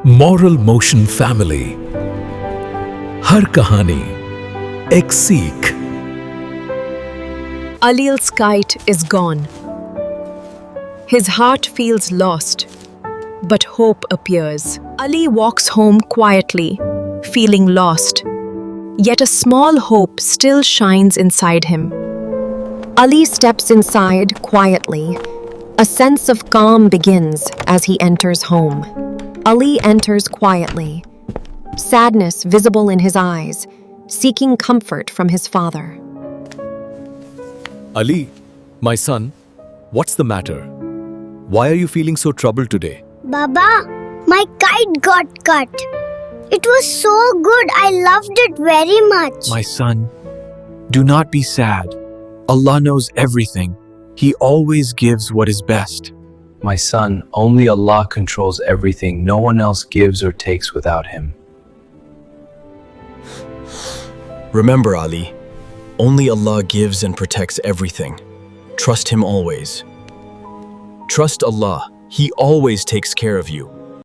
Moral Motion Family. हर कहानी एक सीख. Alil's kite is gone. His heart feels lost, but hope appears. Ali walks home quietly, feeling lost. Yet a small hope still shines inside him. Ali steps inside quietly. A sense of calm begins as he enters home. Ali enters quietly, sadness visible in his eyes, seeking comfort from his father. Ali, my son, what's the matter? Why are you feeling so troubled today? Baba, my kite got cut. It was so good. I loved it very much. My son, do not be sad. Allah knows everything. He always gives what is best. My son, only Allah controls everything. No one else gives or takes without Him. Remember, Ali, only Allah gives and protects everything. Trust Him always. Trust Allah. He always takes care of you.